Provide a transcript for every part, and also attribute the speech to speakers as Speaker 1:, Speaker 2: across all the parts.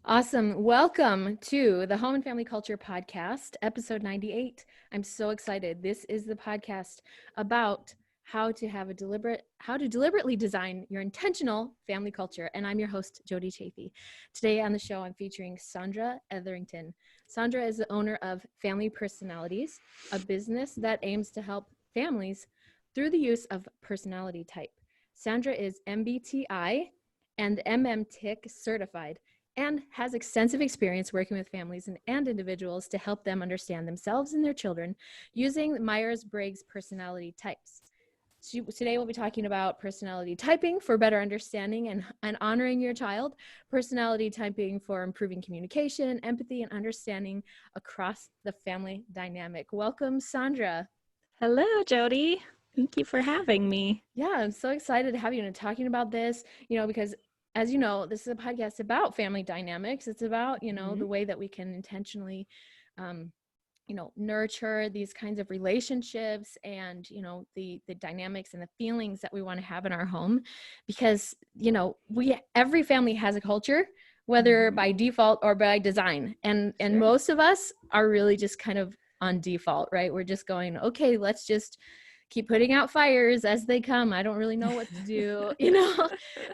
Speaker 1: Awesome. Welcome to the Home and Family Culture Podcast, episode 98. I'm so excited. This is the podcast about how to deliberately design your intentional family culture. And I'm your host, Jodi Chaffee. Today on the show, I'm featuring Sandra Etherington. Sandra is the owner of Family Personalities, a business that aims to help families through the use of personality type. Sandra is MBTI and MMTIC certified and has extensive experience working with families and individuals to help them understand themselves and their children using Myers Briggs personality types. Today we'll be talking about personality typing for better understanding and honoring your child, personality typing for improving communication, empathy, and understanding across the family dynamic. Welcome, Sandra.
Speaker 2: Hello, Jodi. Thank you for having me.
Speaker 1: Yeah, I'm so excited to have you and talking about this, because as you know, this is a podcast about family dynamics. It's about, the way that we can intentionally, um, nurture these kinds of relationships and, the dynamics and the feelings that we want to have in our home because, every family has a culture, whether by default or by design. And
Speaker 2: Sure.
Speaker 1: most of us are really just kind of on default, right? We're just going, okay, let's just keep putting out fires as they come. I don't really know what to do,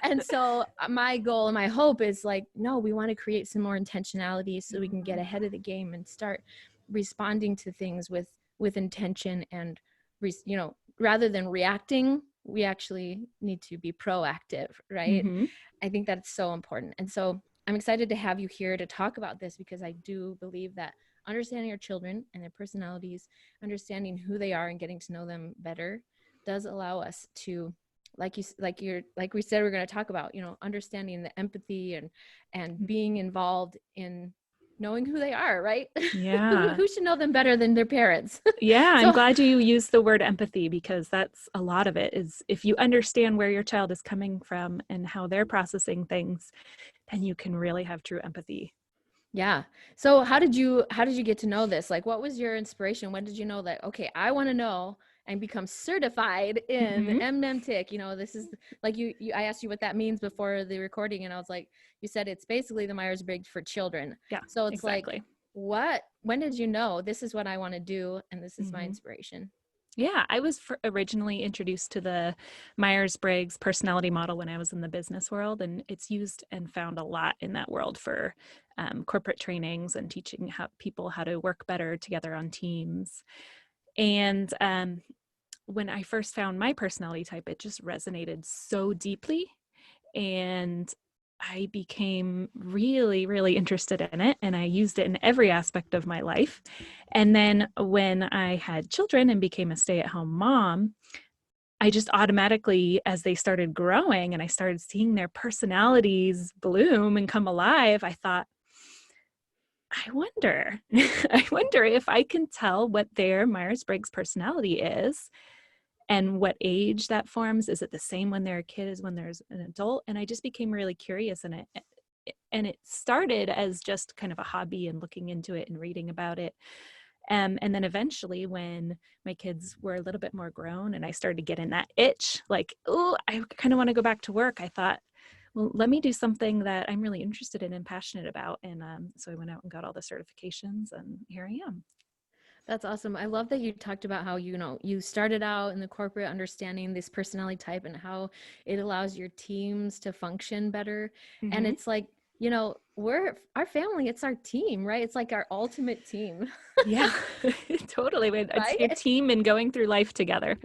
Speaker 1: And so my goal and my hope is like, no, we want to create some more intentionality so we can get ahead of the game and start responding to things with intention and, rather than reacting, we actually need to be proactive, right?
Speaker 2: Mm-hmm.
Speaker 1: I think that's so important. And so I'm excited to have you here to talk about this because I do believe that understanding our children and their personalities, understanding who they are and getting to know them better does allow us to, like we said, we're going to talk about, understanding the empathy and being involved in knowing who they are, right?
Speaker 2: Yeah.
Speaker 1: Who should know them better than their parents?
Speaker 2: Yeah, I'm
Speaker 1: So
Speaker 2: glad you used the word empathy because that's a lot of it is if you understand where your child is coming from and how they're processing things, then you can really have true empathy.
Speaker 1: yeah. So how did you get to know this? Like, what was your inspiration? When did you know that, okay, I want to know and become certified in
Speaker 2: Mm-hmm.
Speaker 1: MMTIC? This is like I asked you what that means before the recording, and I was like, you said it's basically the Myers Briggs for children.
Speaker 2: Yeah,
Speaker 1: So it's like,
Speaker 2: exactly.
Speaker 1: when did you know this is what I want to do and this is my
Speaker 2: Mm-hmm.
Speaker 1: inspiration?
Speaker 2: Yeah, I was originally introduced to the Myers Briggs personality model when I was in the business world, and it's used and found a lot in that world for corporate trainings and teaching people how to work better together on teams. And when I first found my personality type, it just resonated so deeply. And I became really, really interested in it. And I used it in every aspect of my life. And then when I had children and became a stay-at-home mom, I just automatically, as they started growing and I started seeing their personalities bloom and come alive, I thought, I wonder, I wonder if I can tell what their Myers-Briggs personality is and what age that forms. Is it the same when they're a kid as when there's an adult? And I just became really curious in it. And it started as just kind of a hobby and looking into it and reading about it. And then eventually when my kids were a little bit more grown and I started getting that itch, like, oh, I kind of want to go back to work, I thought, well, let me do something that I'm really interested in and passionate about. And so I went out and got all the certifications and here I am.
Speaker 1: That's awesome. I love that you talked about how, you started out in the corporate understanding this personality type and how it allows your teams to function better. And
Speaker 2: Mm-hmm.
Speaker 1: it's like, we're our family, it's our team, right? It's like our ultimate team,
Speaker 2: Yeah, totally. It's your
Speaker 1: right?
Speaker 2: team and going through life together.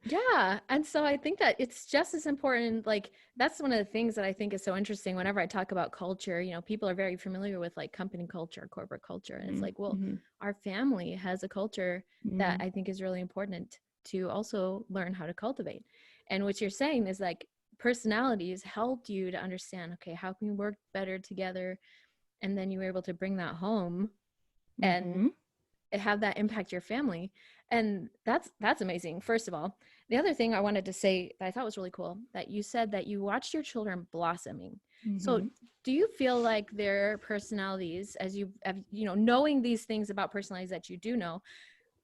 Speaker 1: Yeah. And so I think that it's just as important. Like, that's one of the things that I think is so interesting whenever I talk about culture. People are very familiar with like company culture, corporate culture. And it's like, well,
Speaker 2: Mm-hmm.
Speaker 1: our family has a culture that
Speaker 2: Mm-hmm.
Speaker 1: I think is really important to also learn how to cultivate. And what you're saying is like personalities helped you to understand, okay, how can we work better together? And then you were able to bring that home and
Speaker 2: Mm-hmm.
Speaker 1: have that impact your family. And that's amazing. First of all, the other thing I wanted to say that I thought was really cool, that you said that you watched your children blossoming. So
Speaker 2: Mm-hmm.
Speaker 1: do you feel like their personalities, as you have, knowing these things about personalities that you do know,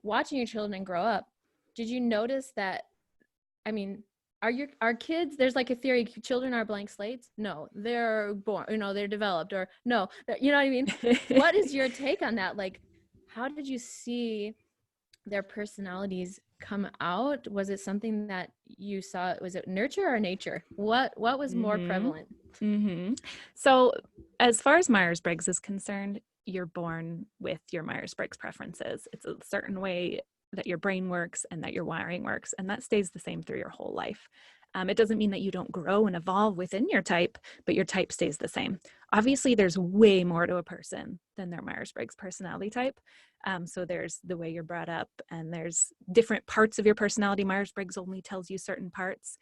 Speaker 1: watching your children grow up, did you notice that, I mean, our kids, there's like a theory, children are blank slates. No, they're born, they're developed, or no, you know what I mean? What is your take on that? Like, how did you see their personalities come out? Was it something that you saw? Was it nurture or nature? What was more prevalent?
Speaker 2: So as far as Myers Briggs is concerned, you're born with your Myers Briggs preferences. It's a certain way that your brain works and that your wiring works, and that stays the same through your whole life. It doesn't mean that you don't grow and evolve within your type, but your type stays the same. Obviously, there's way more to a person than their Myers Briggs personality type. So there's the way you're brought up, and there's different parts of your personality. Myers Briggs only tells you certain parts,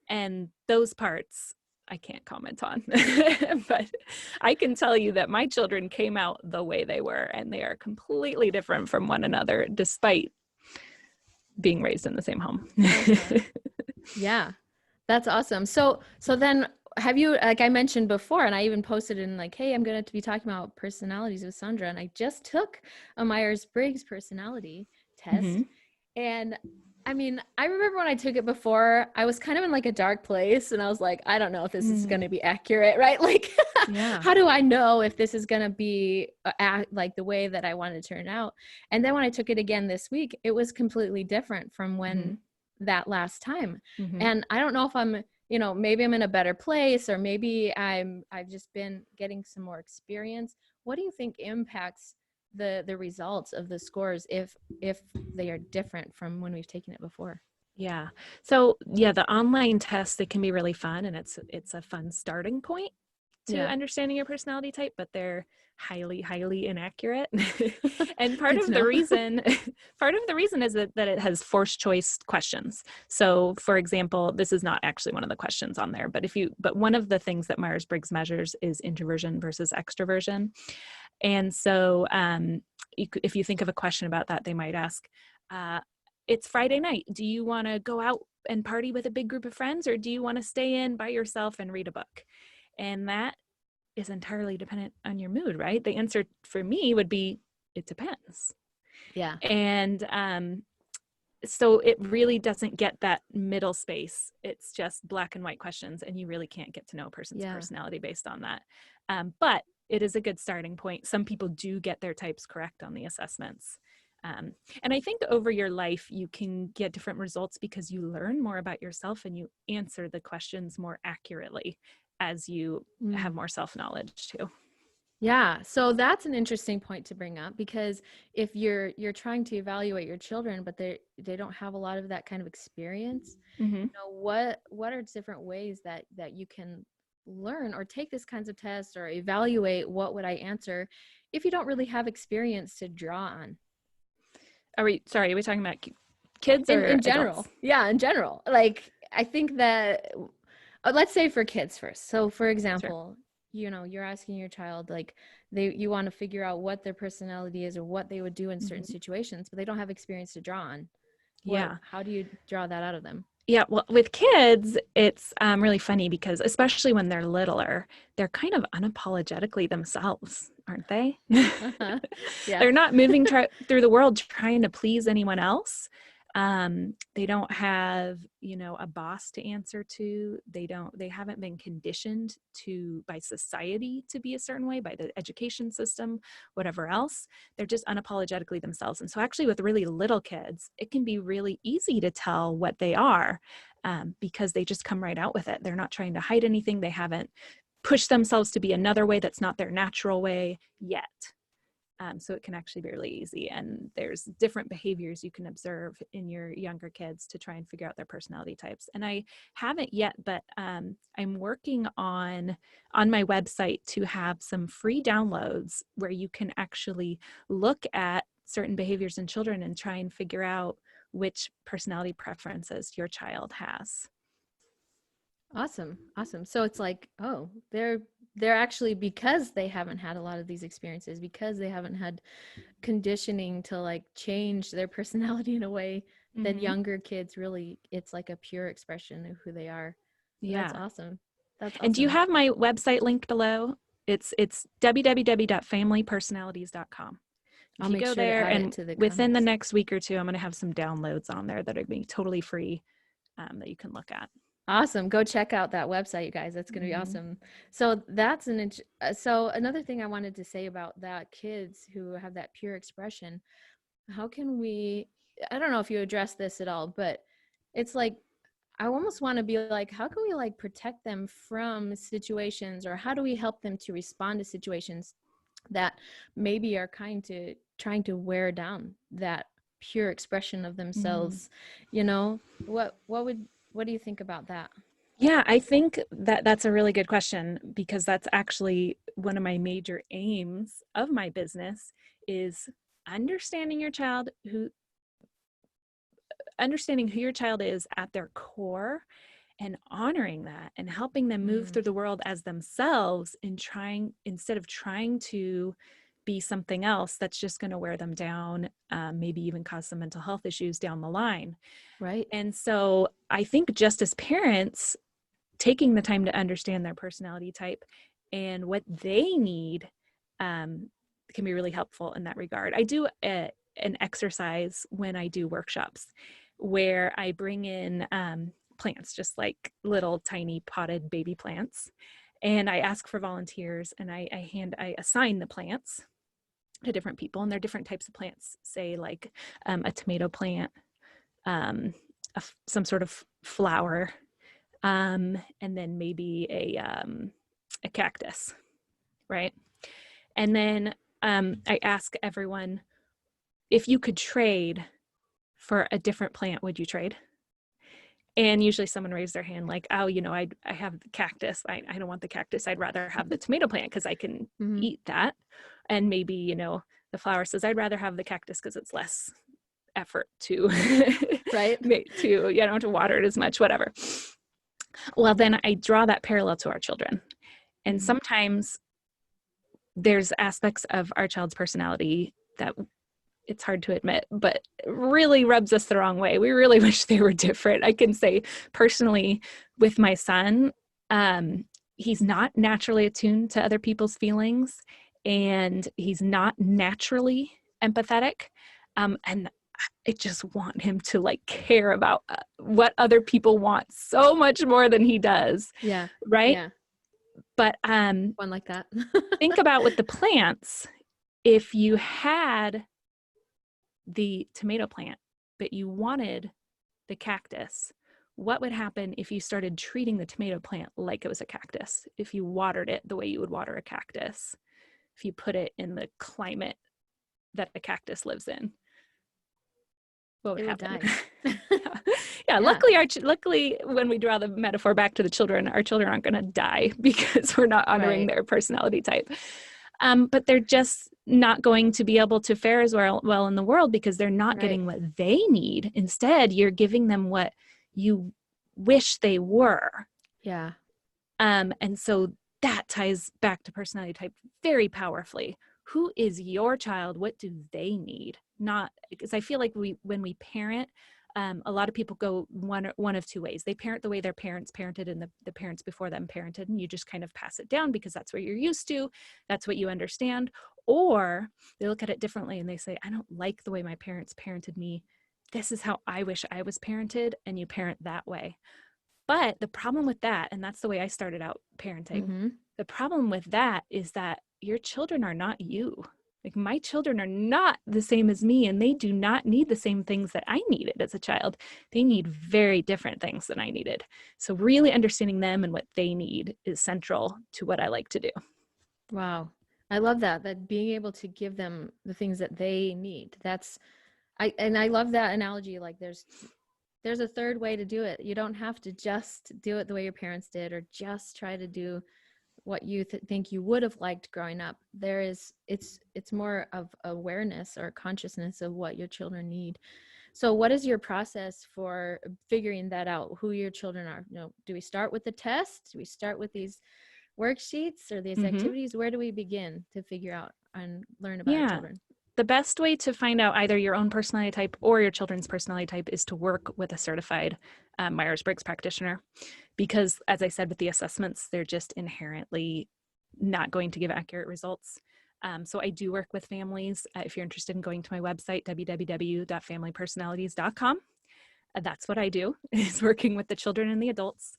Speaker 2: and those parts I can't comment on. But I can tell you that my children came out the way they were, and they are completely different from one another, despite being raised in the same home.
Speaker 1: Yeah, that's awesome. So then, have you, like I mentioned before, and I even posted in like, hey, I'm going to be talking about personalities with Sandra, and I just took a Myers-Briggs personality test. And I mean, I remember when I took it before, I was kind of in like a dark place, and I was like, I don't know if this is going to be accurate, right? Like, how do I know if this is going to be like the way that I want it to turn out? And then when I took it again this week, it was completely different from when that last time. And I don't know if I'm, maybe I'm in a better place, or maybe I've just been getting some more experience. What do you think impacts the results of the scores if they are different from when we've taken it before?
Speaker 2: Yeah. So the online test, it can be really fun, and it's a fun starting point to understanding your personality type, but they're highly, highly inaccurate. And part of the reason is that it has forced choice questions. So for example, this is not actually one of the questions on there, but one of the things that Myers-Briggs measures is introversion versus extroversion. And so if you think of a question about that, they might ask, it's Friday night. Do you want to go out and party with a big group of friends, or do you want to stay in by yourself and read a book? And that is entirely dependent on your mood, right? The answer for me would be, it depends.
Speaker 1: Yeah.
Speaker 2: And so it really doesn't get that middle space. It's just black and white questions, and you really can't get to know a person's personality based on that. But it is a good starting point. Some people do get their types correct on the assessments. And I think over your life, you can get different results because you learn more about yourself and you answer the questions more accurately as you have more self-knowledge too.
Speaker 1: Yeah. So that's an interesting point to bring up, because if you're trying to evaluate your children, but they don't have a lot of that kind of experience, what are different ways that you can learn or take this kinds of tests or evaluate what would I answer if you don't really have experience to draw on?
Speaker 2: Are we talking about kids or
Speaker 1: in general?
Speaker 2: adults?
Speaker 1: Yeah, in general. Like, I think that, let's say for kids first. So for example, you're asking your child, like, you want to figure out what their personality is or what they would do in certain situations, but they don't have experience to draw on. How do you draw that out of them?
Speaker 2: Yeah, well, with kids, it's really funny because especially when they're littler, they're kind of unapologetically themselves, aren't they?
Speaker 1: Yeah.
Speaker 2: They're not moving through the world trying to please anyone else. They don't have, a boss to answer to. They haven't been conditioned by society to be a certain way, by the education system, whatever else. They're just unapologetically themselves. And so actually with really little kids, it can be really easy to tell what they are because they just come right out with it. They're not trying to hide anything. They haven't pushed themselves to be another way that's not their natural way yet. So it can actually be really easy. And there's different behaviors you can observe in your younger kids to try and figure out their personality types. And I haven't yet, but I'm working on my website to have some free downloads where you can actually look at certain behaviors in children and try and figure out which personality preferences your child has.
Speaker 1: Awesome. So it's like, oh, they're actually, because they haven't had a lot of these experiences, because they haven't had conditioning to like change their personality in a way that younger kids really, it's like a pure expression of who they are. Yeah. That's awesome.
Speaker 2: And do you have my website link below? It's www.familypersonalities.com. If you go there, and within the next week or two, I'm going to have some downloads on there that are going to be totally free that you can look at.
Speaker 1: Awesome. Go check out that website, you guys. That's going to be awesome. So that's so another thing I wanted to say about that, kids who have that pure expression, how can we, I don't know if you address this at all, but it's like, I almost want to be like, how can we like protect them from situations, or how do we help them to respond to situations that maybe are trying to wear down that pure expression of themselves? You know, what do you think about that?
Speaker 2: Yeah, I think that that's a really good question, because that's actually one of my major aims of my business is understanding your child, understanding who your child is at their core, and honoring that and helping them move through the world as themselves, and instead of trying to be something else that's just going to wear them down, maybe even cause some mental health issues down the line.
Speaker 1: Right.
Speaker 2: And so I think just as parents, taking the time to understand their personality type and what they need can be really helpful in that regard. I do an exercise when I do workshops where I bring in plants, just like little tiny potted baby plants. And I ask for volunteers, and I assign the plants to different people, and they're different types of plants, say like a tomato plant, um, some sort of flower, and then maybe a cactus, right? And then I ask everyone, if you could trade for a different plant, would you trade? And usually someone raised their hand like, oh, I have the cactus. I don't want the cactus. I'd rather have the tomato plant because I can eat that. And maybe, the flower says, I'd rather have the cactus because it's less effort to,
Speaker 1: Right.
Speaker 2: you don't have to water it as much, whatever. Well, then I draw that parallel to our children. And sometimes there's aspects of our child's personality that, it's hard to admit, but really rubs us the wrong way. We really wish they were different. I can say personally with my son, he's not naturally attuned to other people's feelings, and he's not naturally empathetic. And I just want him to like care about what other people want so much more than he does.
Speaker 1: Yeah.
Speaker 2: Right.
Speaker 1: Yeah.
Speaker 2: But
Speaker 1: One like that.
Speaker 2: think about with the plants, if you had the tomato plant, but you wanted the cactus, what would happen if you started treating the tomato plant like it was a cactus? If you watered it the way you would water a cactus, if you put it in the climate that a cactus lives in, what would happen? Yeah. Luckily, when we draw the metaphor back to the children, our children aren't going to die because we're not honoring their personality type. But they're just not going to be able to fare as well in the world because they're not getting what they need. Instead, you're giving them what you wish they were.
Speaker 1: Yeah.
Speaker 2: And so that ties back to personality type very powerfully. Who is your child? What do they need? Not because I feel like when we parent, a lot of people go one of two ways. They parent the way their parents parented and the parents before them parented, and you just kind of pass it down because that's what you're used to. That's what you understand. Or they look at it differently and they say, I don't like the way my parents parented me. This is how I wish I was parented, and you parent that way. But the problem with that, and that's the way I started out parenting, the problem with that is that your children are not you. Like my children are not the same as me, and they do not need the same things that I needed as a child. They need very different things than I needed. So really understanding them and what they need is central to what I like to do.
Speaker 1: Wow. I love that being able to give them the things that they need. I love that analogy. Like there's a third way to do it. You don't have to just do it the way your parents did, or just try to do what you think you would have liked growing up. It's more of awareness or consciousness of what your children need. So what is your process for figuring that out, who your children are? Do we start with the test? Do we start with these worksheets or these activities? Where do we begin to figure out and learn about our children?
Speaker 2: The best way to find out either your own personality type or your children's personality type is to work with a certified Myers Briggs practitioner, because as I said with the assessments, they're just inherently not going to give accurate results. So I do work with families. If you're interested in going to my website, www.familypersonalities.com, That's what I do, is working with the children and the adults.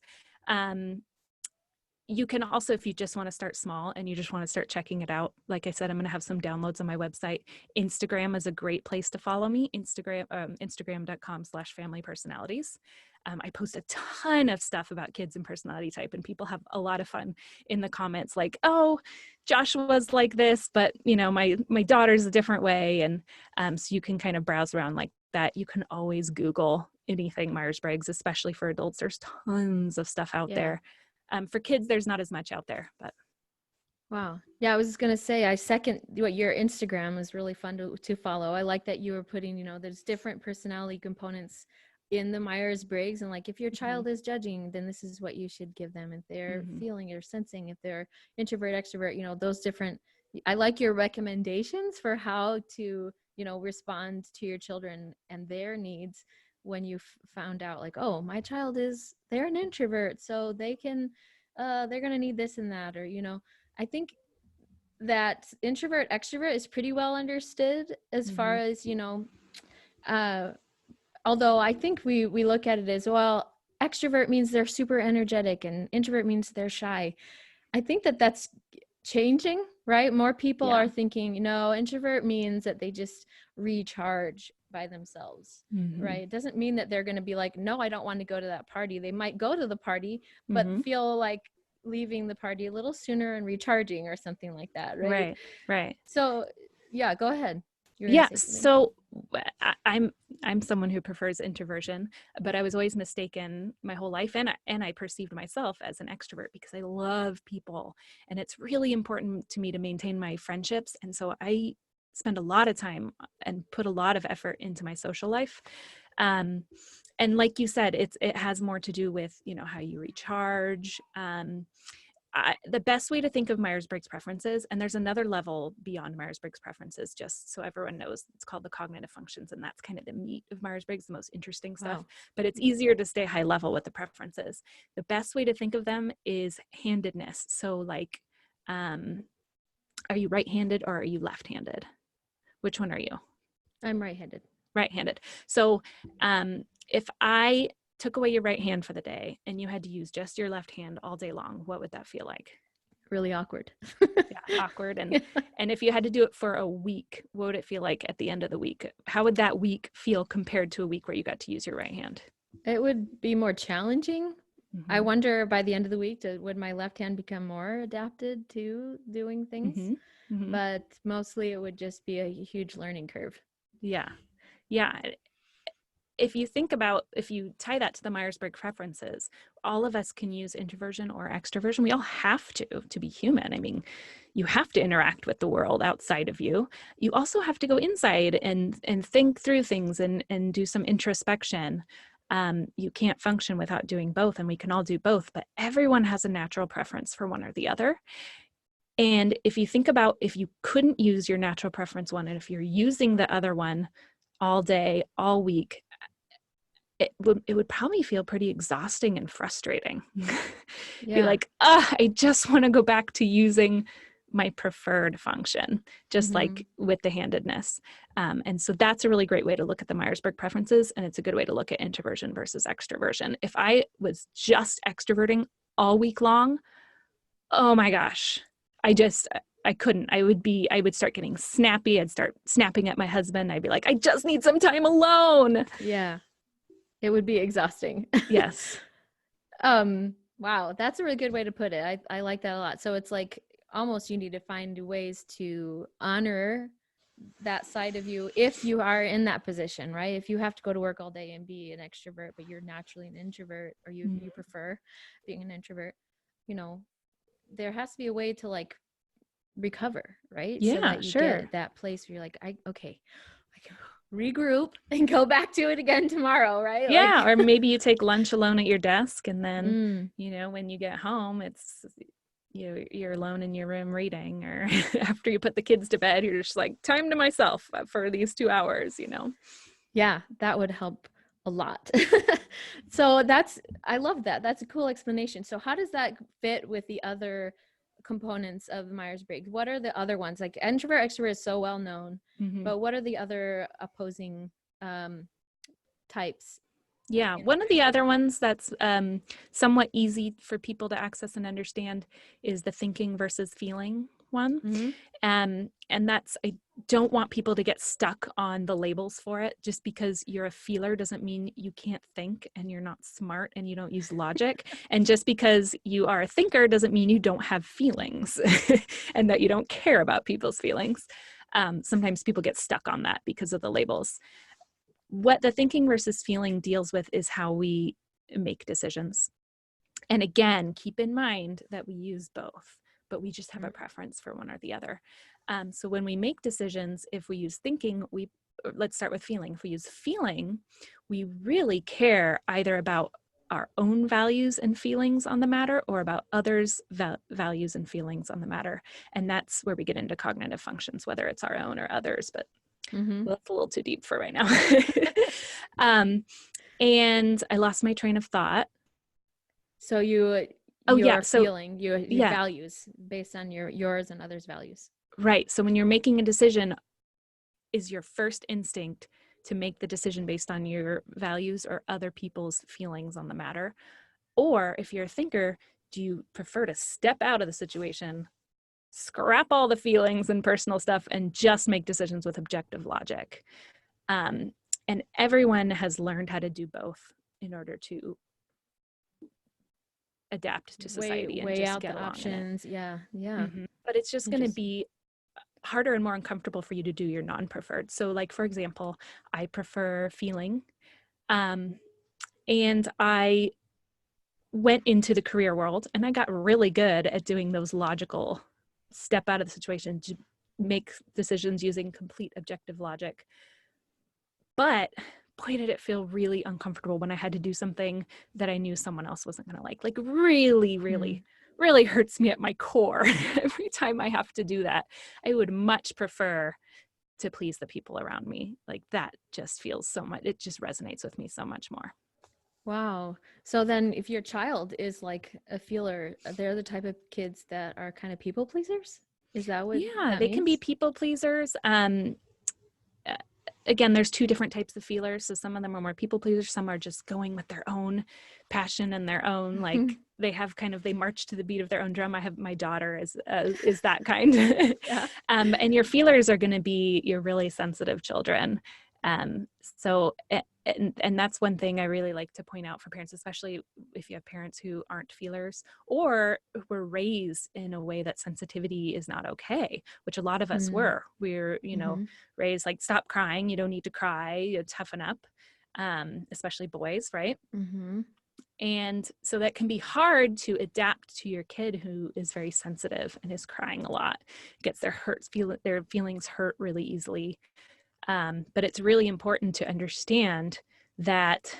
Speaker 2: You can also, if you just want to start small and you just want to start checking it out, like I said, I'm going to have some downloads on my website. Instagram is a great place to follow me. Instagram.com/familypersonalities. I post a ton of stuff about kids and personality type, and people have a lot of fun in the comments, like, oh, Joshua's like this, but my daughter's a different way. And so you can kind of browse around like that. You can always Google anything Myers Briggs, especially for adults. There's tons of stuff out there. For kids, there's not as much out there, but.
Speaker 1: Wow. Yeah, I was just going to say, I second what your Instagram is really fun to follow. I like that you were putting, there's different personality components in the Myers Briggs. And like, if your child is judging, then this is what you should give them. If they're feeling or sensing, if they're introvert, extrovert, those different, I like your recommendations for how to, respond to your children and their needs when you found out like, oh, my child they're an introvert, so they can, they're going to need this and that, or, I think that introvert extrovert is pretty well understood as far as, although I think we look at it as, well, extrovert means they're super energetic and introvert means they're shy. I think that's changing, right? More people are thinking, introvert means that they just recharge by themselves, right? It doesn't mean that they're going to be like, no, I don't want to go to that party. They might go to the party, but feel like leaving the party a little sooner and recharging or something like that, right?
Speaker 2: Right.
Speaker 1: So yeah, go ahead.
Speaker 2: So I'm someone who prefers introversion, but I was always mistaken my whole life, and I perceived myself as an extrovert because I love people, and it's really important to me to maintain my friendships, and so I spend a lot of time and put a lot of effort into my social life. And like you said, it has more to do with how you recharge. The best way to think of Myers-Briggs preferences, and there's another level beyond Myers-Briggs preferences, just so everyone knows, it's called the cognitive functions, and that's kind of the meat of Myers-Briggs, the most interesting stuff, but it's easier to stay high level with the preferences. The best way to think of them is handedness. So like, are you right-handed or are you left-handed? Which one are you?
Speaker 1: I'm right-handed.
Speaker 2: Right-handed. So if I took away your right hand for the day and you had to use just your left hand all day long, what would that feel like?
Speaker 1: Really awkward.
Speaker 2: Yeah, awkward. And if you had to do it for a week, what would it feel like at the end of the week? How would that week feel compared to a week where you got to use your right hand?
Speaker 1: It would be more challenging. I wonder, by the end of the week, would my left hand become more adapted to doing things? But mostly it would just be a huge learning curve.
Speaker 2: Yeah. If you tie that to the Myers-Briggs preferences, all of us can use introversion or extroversion. We all have to be human. I mean, you have to interact with the world outside of you. You also have to go inside and think through things and do some introspection. You can't function without doing both, and we can all do both, but everyone has a natural preference for one or the other. And if you think about, if you couldn't use your natural preference one, and if you're using the other one all day, all week, it would probably feel pretty exhausting and frustrating. Be like, I just want to go back to using my preferred function, just like with the handedness. And so that's a really great way to look at the Myers-Briggs preferences. And it's a good way to look at introversion versus extroversion. If I was just extroverting all week long, oh my gosh, I couldn't. I would start getting snappy. I'd start snapping at my husband. I'd be like, I just need some time alone.
Speaker 1: Yeah. It would be exhausting.
Speaker 2: Yes.
Speaker 1: Wow. That's a really good way to put it. I like that a lot. So it's like almost you need to find ways to honor that side of you if you are in that position, right? If you have to go to work all day and be an extrovert, but you're naturally an introvert, or you prefer being an introvert, there has to be a way to like recover, right?
Speaker 2: Yeah,
Speaker 1: so that you get that place where you're like, I can regroup and go back to it again tomorrow, right?
Speaker 2: Yeah, or maybe you take lunch alone at your desk, and then when you get home, it's you're alone in your room reading, or after you put the kids to bed, you're just like, time to myself for these 2 hours.
Speaker 1: Yeah, that would help a lot. So I love that. That's a cool explanation. So how does that fit with the other components of Myers-Briggs? What are the other ones? Like introvert, extrovert is so well known, but what are the other opposing types
Speaker 2: Yeah, one of the other ones that's somewhat easy for people to access and understand is the thinking versus feeling one.
Speaker 1: Mm-hmm.
Speaker 2: And that's, I don't want people to get stuck on the labels for it. Just because you're a feeler doesn't mean you can't think and you're not smart and you don't use logic. And just because you are a thinker doesn't mean you don't have feelings and that you don't care about people's feelings. Sometimes people get stuck on that because of the labels. What the thinking versus feeling deals with is how we make decisions. And again, keep in mind that we use both, but we just have a preference for one or the other. So when we make decisions, if we use thinking, let's start with feeling. If we use feeling, we really care either about our own values and feelings on the matter or about others' values and feelings on the matter. And that's where we get into cognitive functions, whether it's our own or others, but
Speaker 1: Mm-hmm.
Speaker 2: well, that's a little too deep for right now. And I lost my train of thought.
Speaker 1: So
Speaker 2: Oh,
Speaker 1: your
Speaker 2: yeah. So,
Speaker 1: feeling, your
Speaker 2: yeah,
Speaker 1: values based on yours and others' values.
Speaker 2: right. So when you're making a decision, is your first instinct to make the decision based on your values or other people's feelings on the matter? Or if you're a thinker, do you prefer to step out of the situation, scrap all the feelings and personal stuff, and just make decisions with objective logic? And everyone has learned how to do both in order to adapt to society and
Speaker 1: Weigh
Speaker 2: just
Speaker 1: out
Speaker 2: get
Speaker 1: the
Speaker 2: along in it.
Speaker 1: options. Yeah. Yeah.
Speaker 2: But it's just going to
Speaker 1: Interesting.
Speaker 2: be harder and more uncomfortable for you to do your non-preferred. So like, for example, I prefer feeling. And I went into the career world and I got really good at doing those logical step out of the situation to make decisions using complete objective logic. But boy, did it feel really uncomfortable when I had to do something that I knew someone else wasn't going to like. Like really, really, really hurts me at my core every time I have to do that. I would much prefer to please the people around me. Like that just feels so much, it just resonates with me so much more.
Speaker 1: Wow. So then if your child is like a feeler, they're the type of kids that are kind of people pleasers? Is that what
Speaker 2: Yeah,
Speaker 1: that
Speaker 2: they can be
Speaker 1: means?
Speaker 2: people pleasers. Uh, Again, there's two different types of feelers. So some of them are more people pleasers. Some are just going with their own passion and their own, like they have kind of, they march to the beat of their own drum. I have my daughter is that kind.
Speaker 1: Yeah.
Speaker 2: And your feelers are going to be your really sensitive children. So, and that's one thing I really like to point out for parents, especially if you have parents who aren't feelers or were raised in a way that sensitivity is not okay, which a lot of us
Speaker 1: Mm.
Speaker 2: were. We're, raised like, stop crying, you don't need to cry, you toughen up, especially boys, right?
Speaker 1: Mm-hmm.
Speaker 2: And so that can be hard to adapt to your kid who is very sensitive and is crying a lot, gets their feelings hurt really easily. But it's really important to understand that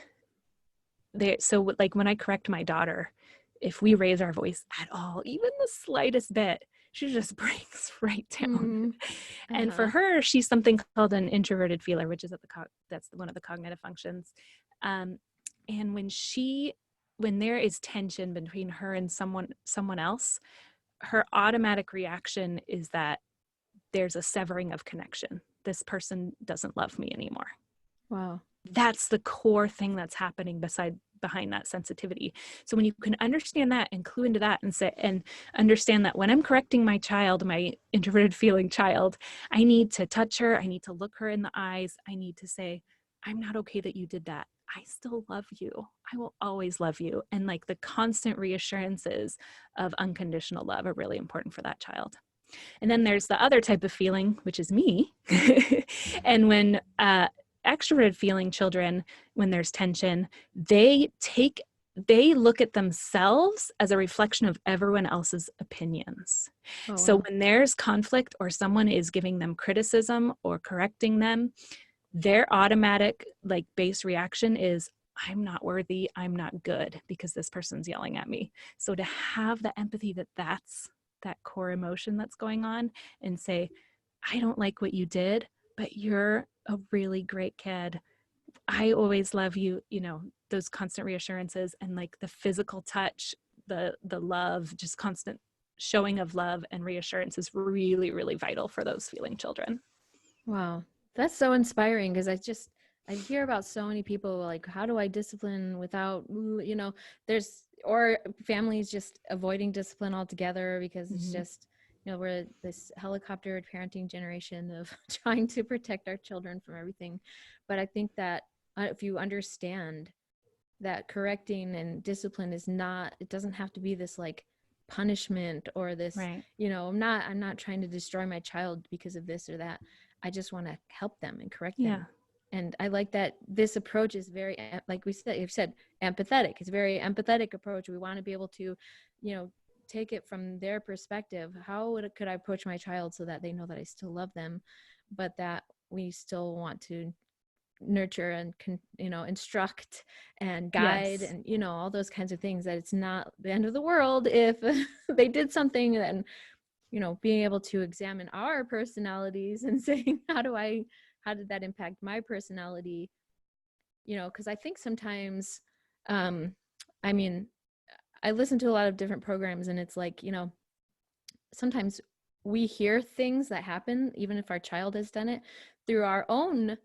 Speaker 2: so like when I correct my daughter, if we raise our voice at all, even the slightest bit, she just breaks right down.
Speaker 1: Mm.
Speaker 2: And for
Speaker 1: Uh-huh.
Speaker 2: her, she's something called an introverted feeler, which is that's one of the cognitive functions. And when there is tension between her and someone else, her automatic reaction is that there's a severing of connection. This person doesn't love me anymore.
Speaker 1: Wow.
Speaker 2: That's the core thing that's happening behind that sensitivity. So when you can understand that and clue into that and understand that when I'm correcting my child, my introverted feeling child, I need to touch her, I need to look her in the eyes, I need to say, I'm not okay that you did that. I still love you. I will always love you. And like the constant reassurances of unconditional love are really important for that child. And then there's the other type of feeling, which is me. And when extroverted feeling children, when there's tension, they look at themselves as a reflection of everyone else's opinions.
Speaker 1: Oh,
Speaker 2: So
Speaker 1: wow.
Speaker 2: when there's conflict or someone is giving them criticism or correcting them, their automatic like base reaction is, I'm not worthy, I'm not good because this person's yelling at me. So to have the empathy that's that core emotion that's going on and say, I don't like what you did, but you're a really great kid. I always love you, those constant reassurances and like the physical touch, the love, just constant showing of love and reassurance is really, really vital for those feeling children.
Speaker 1: Wow. That's so inspiring because I hear about so many people like, how do I discipline without, or families just avoiding discipline altogether because it's just, we're this helicopter parenting generation of trying to protect our children from everything. But I think that if you understand that correcting and discipline is not, it doesn't have to be this like punishment or this,
Speaker 2: Right.
Speaker 1: I'm not trying to destroy my child because of this or that. I just want to help them and correct them. And I like that this approach is very, like you've said, empathetic. It's a very empathetic approach. We want to be able to, take it from their perspective. Could I approach my child so that they know that I still love them, but that we still want to nurture and instruct and guide,
Speaker 2: Yes.
Speaker 1: and all those kinds of things, that it's not the end of the world if they did something. And being able to examine our personalities and saying, how did that impact my personality? Because I think sometimes, I mean, I listen to a lot of different programs, and it's like, sometimes we hear things that happen, even if our child has done it, through our own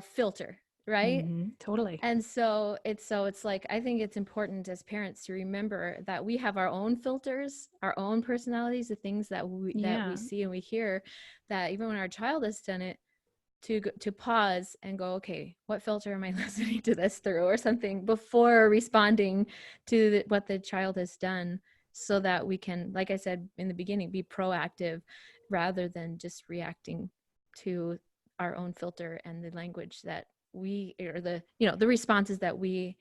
Speaker 1: filter, right?
Speaker 2: Totally.
Speaker 1: And so it's like, I think it's important as parents to remember that we have our own filters, our own personalities, the things that we see and we hear, that even when our child has done it, to pause and go, okay, what filter am I listening to this through, or something, before responding to what the child has done, so that we can, like I said in the beginning, be proactive rather than just reacting to our own filter and the language that we, or the responses that we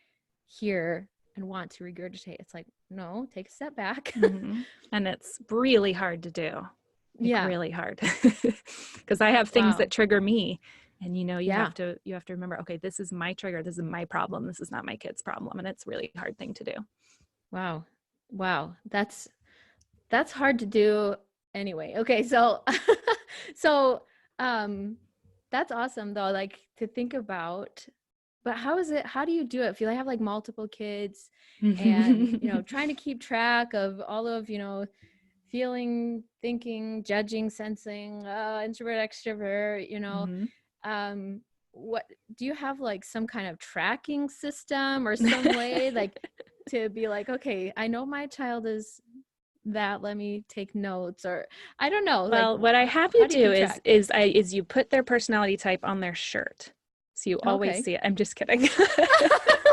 Speaker 1: hear and want to regurgitate. It's like, no, take a step back.
Speaker 2: And it's really hard to do. Really hard, because I have things that trigger me, and you have to remember, okay, this is my trigger, this is my problem, this is not my kid's problem, and it's really hard thing to do.
Speaker 1: Wow, that's hard to do anyway. Okay, so that's awesome though, like, to think about. But how do you do it if you have like multiple kids and trying to keep track of all of feeling, thinking, judging, sensing, introvert, extrovert, what do you have, like some kind of tracking system or some way like to be like, okay, I know my child is that, let me take notes, or I don't know.
Speaker 2: Well,
Speaker 1: like,
Speaker 2: what I have you do is you put their personality type on their shirt, so you always see it. I'm just kidding.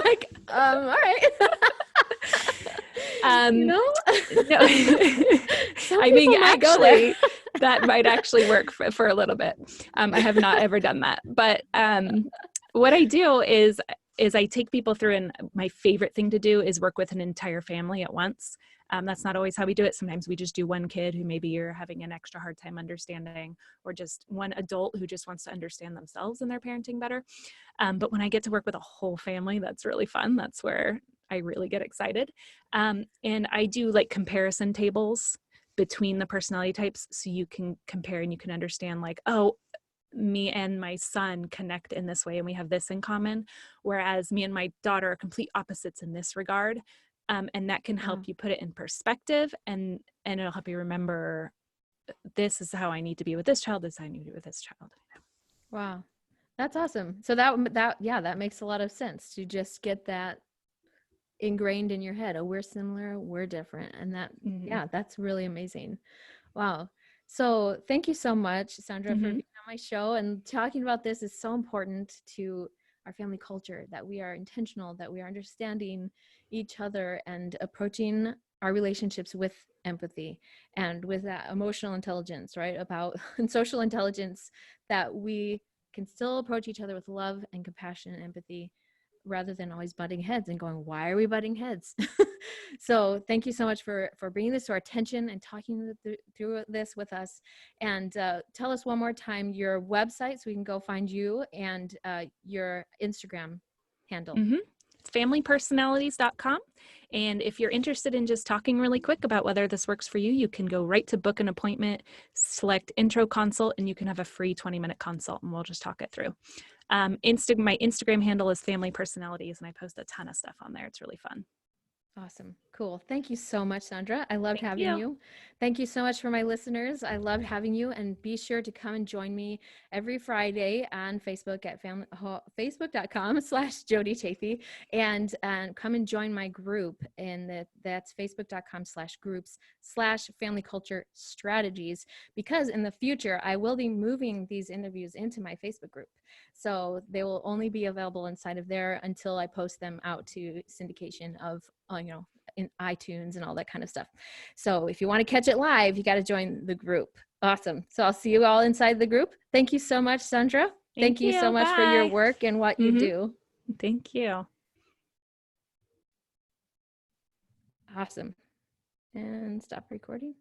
Speaker 1: Like, all right.
Speaker 2: No.
Speaker 1: Some
Speaker 2: I mean,
Speaker 1: actually
Speaker 2: that might actually work for a little bit. I have not ever done that, but what I do is I take people through, and my favorite thing to do is work with an entire family at once. That's not always how we do it. Sometimes we just do one kid who maybe you're having an extra hard time understanding, or just one adult who just wants to understand themselves and their parenting better. But when I get to work with a whole family, that's really fun. That's where I really get excited. And I do like comparison tables between the personality types, so you can compare and you can understand, like, oh, me and my son connect in this way and we have this in common, whereas me and my daughter are complete opposites in this regard. And that can help you put it in perspective, and it'll help you remember, this is how I need to be with this child, this is how I need to be with this child.
Speaker 1: Wow, that's awesome. So that makes a lot of sense, to just get that ingrained in your head. Oh, we're similar, we're different. And that that's really amazing. Wow. So thank you so much, Sandra, for being on my show, and talking about this is so important to our family culture, that we are intentional, that we are understanding each other and approaching our relationships with empathy and with that emotional intelligence, right? And social intelligence, that we can still approach each other with love and compassion and empathy, rather than always butting heads and going, why are we butting heads? So thank you so much for bringing this to our attention and talking through this with us. And tell us one more time your website so we can go find you, and your Instagram handle.
Speaker 2: It's familypersonalities.com. And if you're interested in just talking really quick about whether this works for you, you can go right to book an appointment, select intro consult, and you can have a free 20-minute consult, and we'll just talk it through. My Instagram handle is Family Personalities, and I post a ton of stuff on there. It's really fun.
Speaker 1: Awesome. Cool. Cool. Thank you so much, Sandra. I loved
Speaker 2: Thank
Speaker 1: having
Speaker 2: you.
Speaker 1: you. Thank you so much for my listeners. I loved having you, and be sure to come and join me every Friday on Facebook at facebook.com/Jodi Chaffee, and come and join my group, and that's facebook.com/groups/family culture strategies, because in the future I will be moving these interviews into my Facebook group. So they will only be available inside of there until I post them out to syndication of, in iTunes and all that kind of stuff. So if you want to catch it live, you got to join the group. Awesome. So I'll see you all inside the group. Thank you so much, Sandra. Thank you so much for your
Speaker 2: Bye.
Speaker 1: work and what you do.
Speaker 2: Thank you.
Speaker 1: Awesome. And stop recording.